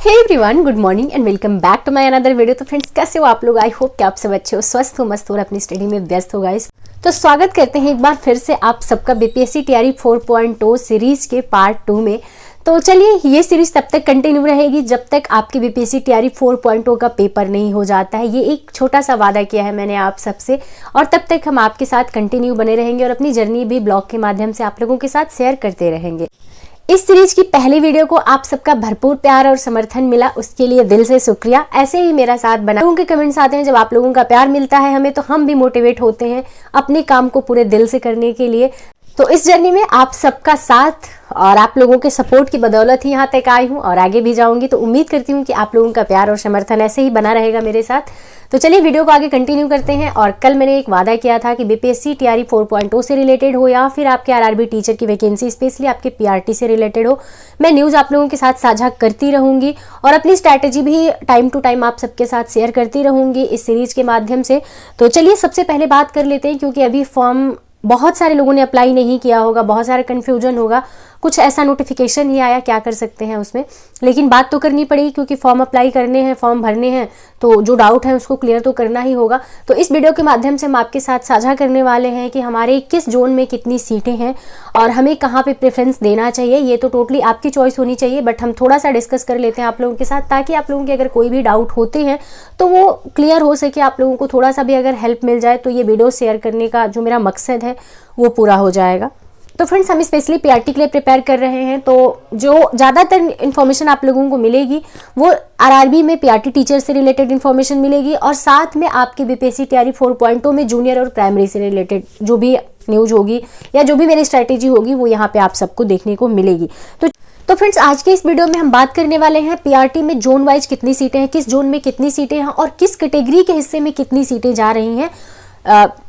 Hey everyone, good morning and welcome back to my another video. तो friends, कैसे हो आप लोग? आई होप कि आप सब अच्छे हो, स्वस्थ हो, मस्त हो और अपनी स्टडी में व्यस्त हो गाइस। तो स्वागत करते हैं एक बार फिर से आप सबका बीपीएससी तैयारी 4.0 सीरीज के पार्ट 2 में। तो चलिए, ये सीरीज तब तक कंटिन्यू रहेगी जब तक आपकी बीपीएससी तैयारी 4.0 का पेपर नहीं हो जाता है। ये एक छोटा सा वादा किया है मैंने आप सबसे, और तब तक हम आपके साथ कंटिन्यू बने रहेंगे और अपनी जर्नी भी ब्लॉग के माध्यम से आप लोगों के साथ शेयर करते रहेंगे। इस सीरीज की पहली वीडियो को आप सबका भरपूर प्यार और समर्थन मिला, उसके लिए दिल से शुक्रिया। ऐसे ही मेरा साथ बना। लोगों के कमेंट्स आते हैं, जब आप लोगों का प्यार मिलता है हमें, तो हम भी मोटिवेट होते हैं अपने काम को पूरे दिल से करने के लिए। तो इस जर्नी में आप सबका साथ और आप लोगों के सपोर्ट की बदौलत ही यहाँ तक आई हूँ और आगे भी जाऊंगी। तो उम्मीद करती हूँ कि आप लोगों का प्यार और समर्थन ऐसे ही बना रहेगा मेरे साथ। तो चलिए वीडियो को आगे कंटिन्यू करते हैं। और कल मैंने एक वादा किया था कि बीपीएससी तैयारी 4.0 से रिलेटेड हो या फिर आपके आरआरबी टीचर की वैकेंसी, स्पेशली आपके पीआरटी से रिलेटेड हो, मैं न्यूज़ आप लोगों के साथ साझा करती रहूंगी और अपनी स्ट्रैटेजी भी टाइम टू टाइम आप सबके साथ शेयर करती रहूंगी इस सीरीज के माध्यम से। तो चलिए सबसे पहले बात कर लेते हैं, क्योंकि अभी फॉर्म बहुत सारे लोगों ने अप्लाई नहीं किया होगा, बहुत सारा कन्फ्यूजन होगा, कुछ ऐसा नोटिफिकेशन ही आया, क्या कर सकते हैं उसमें। लेकिन बात तो करनी पड़ेगी, क्योंकि फॉर्म अप्लाई करने हैं, फॉर्म भरने हैं, तो जो डाउट है उसको क्लियर तो करना ही होगा। तो इस वीडियो के माध्यम से हम आपके साथ साझा करने वाले हैं कि हमारे किस जोन में कितनी सीटें हैं और हमें कहाँ पे प्रेफरेंस देना चाहिए। ये तो टोटली आपकी चॉइस होनी चाहिए, बट हम थोड़ा सा डिस्कस कर लेते हैं आप लोगों के साथ, ताकि आप लोगों के अगर कोई भी डाउट होते हैं तो वो क्लियर हो सके, आप लोगों को थोड़ा सा भी अगर हेल्प मिल जाए तो ये वीडियो शेयर करने का जो मेरा मकसद है वो पूरा हो जाएगा। तो फ्रेंड्स, हम स्पेशली पीआरटी के लिए प्रिपेयर कर रहे हैं, तो जो ज़्यादातर इन्फॉर्मेशन आप लोगों को मिलेगी वो आरआरबी में पीआरटी टीचर से रिलेटेड इन्फॉर्मेशन मिलेगी, और साथ में आपके बीपीएससी तैयारी 4.0 में जूनियर और प्राइमरी से रिलेटेड जो भी न्यूज होगी या जो भी मेरी स्ट्रैटेजी होगी वो यहाँ पे आप सबको देखने को मिलेगी। तो फ्रेंड्स, आज के इस वीडियो में हम बात करने वाले हैं पीआरटी में जोन वाइज कितनी सीटें हैं, किस जोन में कितनी सीटें हैं और किस कैटेगरी के हिस्से में कितनी सीटें जा रही हैं।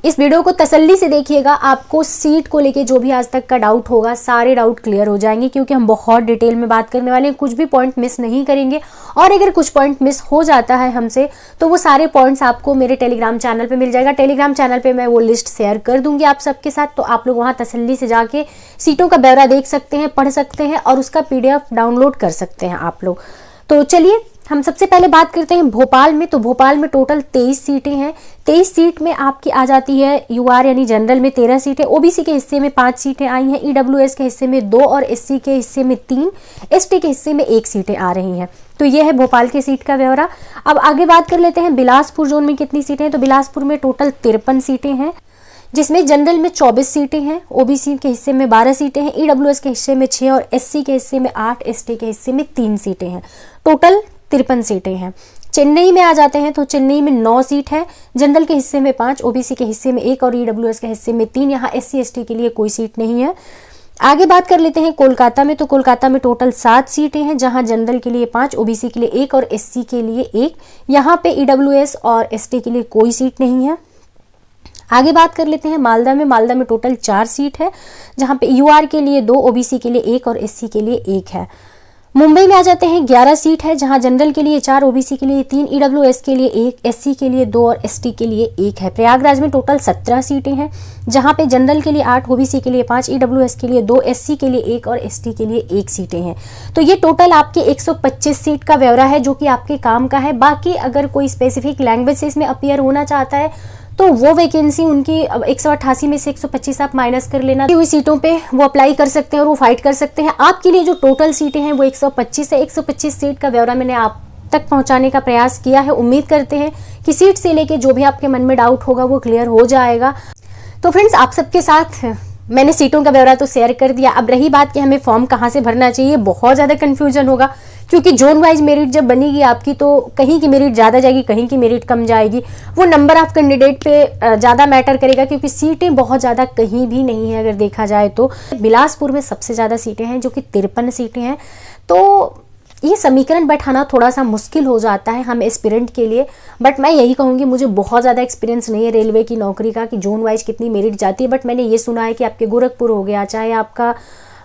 इस वीडियो को तसल्ली से देखिएगा, आपको सीट को लेके जो भी आज तक का डाउट होगा सारे डाउट क्लियर हो जाएंगे, क्योंकि हम बहुत डिटेल में बात करने वाले हैं, कुछ भी पॉइंट मिस नहीं करेंगे। और अगर कुछ पॉइंट मिस हो जाता है हमसे तो वो सारे पॉइंट्स आपको मेरे टेलीग्राम चैनल पे मिल जाएगा। टेलीग्राम चैनल पे मैं वो लिस्ट शेयर कर दूंगी आप सबके साथ, तो आप लोग वहाँ तसल्ली से जाके सीटों का ब्यौरा देख सकते हैं, पढ़ सकते हैं और उसका PDF डाउनलोड कर सकते हैं आप लोग। तो चलिए हम सबसे पहले बात करते हैं भोपाल में। तो भोपाल में टोटल 23 सीटें हैं। 23 सीट में आपकी आ जाती है यूआर यानी जनरल में 13 सीटें, ओबीसी के हिस्से में 5 सीटें आई हैं, ईडब्ल्यूएस के हिस्से में 2 और एससी के हिस्से में 3, एसटी के हिस्से में 1 सीटें आ रही हैं। तो ये है भोपाल के सीट का ब्यौरा। अब आगे बात कर लेते हैं बिलासपुर जोन में कितनी सीटें हैं। तो बिलासपुर में टोटल 53 सीटें हैं, जिसमें जनरल में 24 सीटें हैं, ओबीसी के हिस्से में 12 सीटें हैं, ईडब्ल्यूएस के हिस्से में 6 और एससी के हिस्से में 8, एसटी के हिस्से में 3 सीटें हैं। टोटल 53 सीटें हैं। चेन्नई में आ जाते हैं तो चेन्नई में 9 सीट है, जनरल के हिस्से में 5, ओबीसी के हिस्से में 1 और ईडब्ल्यूएस के हिस्से में 3। यहाँ एससी एसटी के लिए कोई सीट नहीं है। आगे बात कर लेते हैं कोलकाता में। तो कोलकाता में टोटल 7 सीटें हैं, जहां जनरल के लिए 5, ओबीसी के लिए 1 और एससी के लिए 1। यहाँ पे ईडब्ल्यूएस और एसटी के लिए कोई सीट नहीं है। आगे बात कर लेते हैं मालदा में। मालदा में टोटल 4 सीट है, जहां पे यूआर के लिए 2, ओबीसी के लिए 1 और एससी के लिए 1 है। मुंबई में आ जाते हैं 11 सीट है, जहां जनरल के लिए 4, ओबीसी के लिए 3, ईडब्ल्यूएस के लिए 1, एससी के लिए 2 और एसटी के लिए 1 है। प्रयागराज में टोटल 17 सीटें हैं, जहां पे जनरल के लिए 8, ओबीसी के लिए 5, ईडब्ल्यूएस के लिए 2, एससी के लिए 1 और एसटी के लिए 1 सीटें हैं। तो ये टोटल आपके 125 सीट का ब्यौरा है, जो कि आपके काम का है। बाकी अगर कोई स्पेसिफिक लैंग्वेज से इसमें अपीयर होना चाहता है तो वो वैकेंसी उनकी 188 में से 125 आप माइनस कर लेना, हुई सीटों पे वो अप्लाई कर सकते हैं और वो फाइट कर सकते हैं। आपके लिए जो टोटल सीटें हैं वो 125 है। 125 सीट का ब्यौरा मैंने आप तक पहुंचाने का प्रयास किया है। उम्मीद करते हैं कि सीट से लेके जो भी आपके मन में डाउट होगा वो क्लियर हो जाएगा। तो फ्रेंड्स, आप सबके साथ मैंने सीटों का ब्यौरा तो शेयर कर दिया। अब रही बात कि हमें फॉर्म कहाँ से भरना चाहिए, बहुत ज़्यादा कन्फ्यूजन होगा, क्योंकि जोन वाइज मेरिट जब बनेगी आपकी तो कहीं की मेरिट ज़्यादा जाएगी, कहीं की मेरिट कम जाएगी। वो नंबर ऑफ कैंडिडेट पे ज़्यादा मैटर करेगा, क्योंकि सीटें बहुत ज़्यादा कहीं भी नहीं है अगर देखा जाए तो। बिलासपुर में सबसे ज़्यादा सीटें हैं, जो कि 53 सीटें हैं। तो ये समीकरण बैठाना थोड़ा सा मुश्किल हो जाता है हम एस्पिरेंट के लिए, बट मैं यही कहूँगी, मुझे बहुत ज़्यादा एक्सपीरियंस नहीं है रेलवे की नौकरी का कि जोन वाइज कितनी मेरिट जाती है। बट मैंने ये सुना है कि आपके गोरखपुर हो गया, चाहे आपका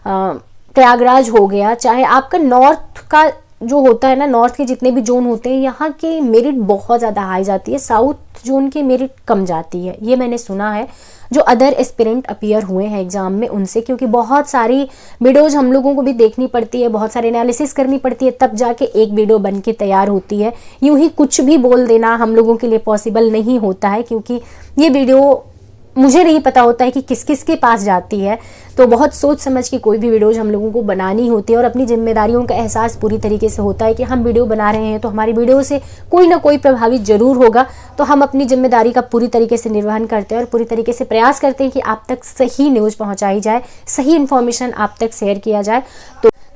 प्रयागराज हो गया, चाहे आपका नॉर्थ का जो होता है ना, नॉर्थ के जितने भी जोन होते हैं, यहाँ की मेरिट बहुत ज़्यादा हाई जाती है, साउथ जोन की मेरिट कम जाती है, ये मैंने सुना है। जो अदर एस्पिरेंट अपीयर हुए हैं एग्जाम में उनसे, क्योंकि बहुत सारी वीडियोज हम लोगों को भी देखनी पड़ती है, बहुत सारे एनालिसिस करनी पड़ती है, तब जाके एक वीडियो बन के तैयार होती है। यूं ही कुछ भी बोल देना हम लोगों के लिए पॉसिबल नहीं होता है, क्योंकि ये वीडियो मुझे नहीं पता होता है कि किस किस के पास जाती है। तो बहुत सोच समझ के कोई भी वीडियोज हम लोगों को बनानी होती है और अपनी जिम्मेदारियों का एहसास पूरी तरीके से होता है कि हम वीडियो बना रहे हैं तो हमारी वीडियो से कोई ना कोई प्रभावित जरूर होगा। तो हम अपनी जिम्मेदारी का पूरी तरीके से निर्वहन करते हैं और पूरी तरीके से प्रयास करते हैं कि आप तक सही न्यूज़ पहुंचाई जाए, सही इन्फॉर्मेशन आप तक शेयर किया जाए।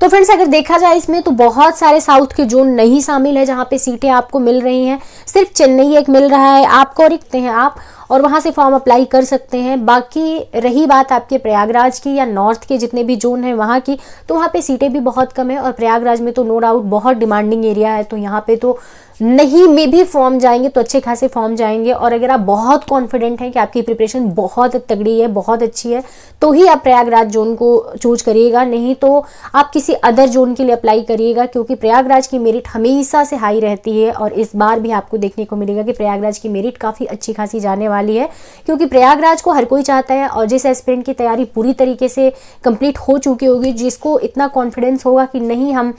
तो फ्रेंड्स, अगर देखा जाए इसमें तो बहुत सारे साउथ के जोन नहीं शामिल है जहाँ पे सीटें आपको मिल रही हैं। सिर्फ चेन्नई एक मिल रहा है आपको, लिखते हैं आप और वहाँ से फॉर्म अप्लाई कर सकते हैं। बाकी रही बात आपके प्रयागराज की या नॉर्थ के जितने भी जोन हैं वहाँ की, तो वहाँ पे सीटें भी बहुत कम है और प्रयागराज में तो नो डाउट बहुत डिमांडिंग एरिया है। तो यहाँ पे तो नहीं में भी फॉर्म जाएंगे तो अच्छे खासे फॉर्म जाएंगे। और अगर आप बहुत कॉन्फिडेंट हैं कि आपकी प्रिपरेशन बहुत तगड़ी है, बहुत अच्छी है, तो ही आप प्रयागराज जोन को चूज करिएगा, नहीं तो आप किसी अदर जोन के लिए अप्लाई करिएगा, क्योंकि प्रयागराज की मेरिट हमेशा से हाई रहती है। और इस बार भी आपको देखने को मिलेगा कि प्रयागराज की मेरिट काफ़ी अच्छी खासी जाने वाली है, क्योंकि प्रयागराज को हर कोई चाहता है। और जिस एस्पिरेंट की तैयारी पूरी तरीके से कंप्लीट हो चुकी होगी, जिसको इतना कॉन्फिडेंस होगा कि नहीं हम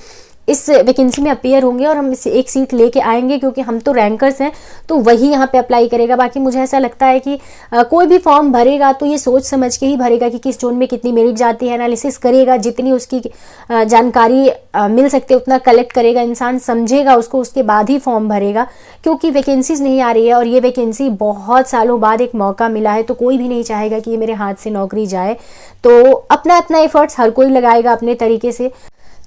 इस वैकेंसी में अपीयर होंगे और हम इसे एक सीट लेके आएंगे क्योंकि हम तो रैंकर्स हैं, तो वही यहाँ पे अप्लाई करेगा। बाकी मुझे ऐसा लगता है कि कोई भी फॉर्म भरेगा तो ये सोच समझ के ही भरेगा कि किस जोन में कितनी मेरिट जाती है, एनालिसिस करेगा, जितनी उसकी जानकारी मिल सकती है उतना कलेक्ट करेगा, इंसान समझेगा उसको, उसके बाद ही फॉर्म भरेगा। क्योंकि वैकेंसीज नहीं आ रही है और ये वैकेंसी बहुत सालों बाद एक मौका मिला है, तो कोई भी नहीं चाहेगा कि ये मेरे हाथ से नौकरी जाए। तो अपना अपना एफर्ट्स हर कोई लगाएगा अपने तरीके से।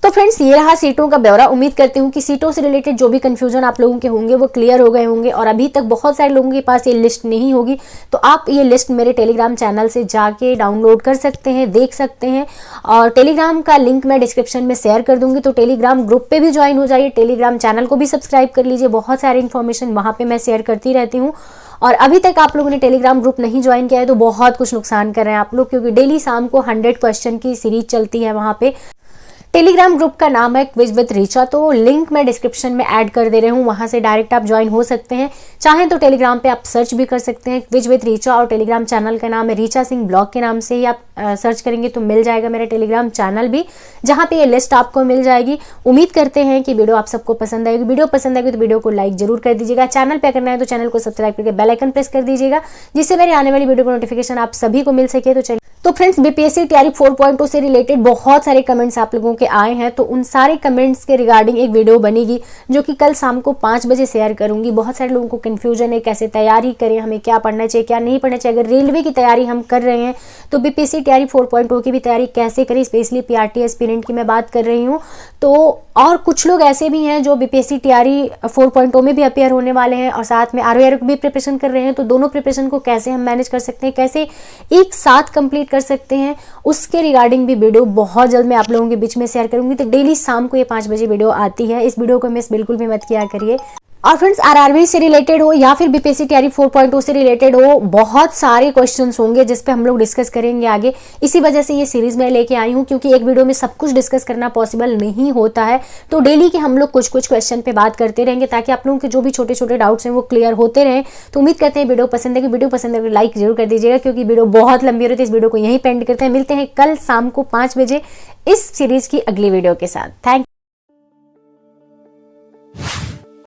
तो फ्रेंड्स, ये रहा सीटों का ब्यौरा। उम्मीद करती हूँ कि सीटों से रिलेटेड जो भी कंफ्यूजन आप लोगों के होंगे वो क्लियर हो गए होंगे। और अभी तक बहुत सारे लोगों के पास ये लिस्ट नहीं होगी, तो आप ये लिस्ट मेरे टेलीग्राम चैनल से जाके डाउनलोड कर सकते हैं, देख सकते हैं। और टेलीग्राम का लिंक मैं डिस्क्रिप्शन में शेयर कर दूंगी, तो टेलीग्राम ग्रुप पे भी ज्वाइन हो जाइए, टेलीग्राम चैनल को भी सब्सक्राइब कर लीजिए। बहुत सारी इन्फॉर्मेशन वहाँ पे मैं शेयर करती रहती हूँ। और अभी तक आप लोगों ने टेलीग्राम ग्रुप नहीं ज्वाइन किया है तो बहुत कुछ नुकसान कर रहे हैं आप लोग, क्योंकि डेली शाम को 100 क्वेश्चन की सीरीज चलती है वहाँ पे। टेलीग्राम ग्रुप का नाम है क्विज विद रीचा, तो लिंक मैं डिस्क्रिप्शन में ऐड कर दे रही हूँ, वहां से डायरेक्ट आप ज्वाइन हो सकते हैं। चाहें तो टेलीग्राम पे आप सर्च भी कर सकते हैं क्विज विद रीचा, और टेलीग्राम चैनल का नाम है रीचा सिंह ब्लॉग के नाम से ही आप सर्च करेंगे तो मिल जाएगा मेरा टेलीग्राम चैनल भी, जहां पे ये लिस्ट आपको मिल जाएगी। उम्मीद करते हैं कि वीडियो आप सबको पसंद आएगी। वीडियो पसंद आएगी तो वीडियो को लाइक जरूर कर दीजिएगा। चैनल पे करना है तो चैनल को सब्सक्राइब करके बेल आइकन प्रेस कर दीजिएगा, जिससे मेरे आने वाली वीडियो का नोटिफिकेशन आप सभी को मिल सके। तो चलिए, तो फ्रेंड्स, बीपीएससी तैयारी 4.0 से रिलेटेड बहुत सारे कमेंट्स आप लोगों के आए हैं, तो उन सारे कमेंट्स के रिगार्डिंग एक वीडियो बनेगी जो कि कल शाम को 5 बजे शेयर करूंगी। बहुत सारे लोगों को कंफ्यूजन है कैसे तैयारी करें, हमें क्या पढ़ना चाहिए क्या नहीं पढ़ना चाहिए। अगर रेलवे की तैयारी हम कर रहे हैं तो बीपीएससी तैयारी 4.0 की भी तैयारी कैसे करें, स्पेशली पीआरटी एस्पिरेंट की मैं बात कर रही हूँ। तो और कुछ लोग ऐसे भी हैं जो बीपीएससी तैयारी 4.0 में भी अपेयर होने वाले हैं और साथ में आरओआर की भी प्रिपरेशन कर रहे हैं। तो दोनों प्रिपरेशन को कैसे हम मैनेज कर सकते हैं, कैसे एक साथ कंप्लीट कर सकते हैं, उसके रिगार्डिंग भी वीडियो बहुत जल्द मैं आप लोगों के बीच में शेयर करूंगी। तो डेली शाम को ये 5 बजे वीडियो आती है, इस वीडियो को मिस बिल्कुल भी मत किया करिए। और फ्रेंड्स, आरआरबी से रिलेटेड हो या फिर बीपीएससी तैयारी 4.0 से रिलेटेड हो, बहुत सारे क्वेश्चंस होंगे जिस पे हम लोग डिस्कस करेंगे आगे। इसी वजह से ये सीरीज मैं लेके आई हूँ, क्योंकि एक वीडियो में सब कुछ डिस्कस करना पॉसिबल नहीं होता है। तो डेली के हम लोग कुछ कुछ क्वेश्चन पे बात करते रहेंगे, ताकि आप लोगों के जो भी छोटे छोटे डाउट्स हैं वो क्लियर होते रहें। तो उम्मीद करते हैं वीडियो पसंद है, कि वीडियो पसंद है लाइक जरूर कर दीजिएगा, क्योंकि वीडियो बहुत लंबी हो रही है। इस वीडियो को यहीं पेंड करते हैं, मिलते हैं कल शाम को 5 बजे इस सीरीज की अगली वीडियो के साथ। थैंक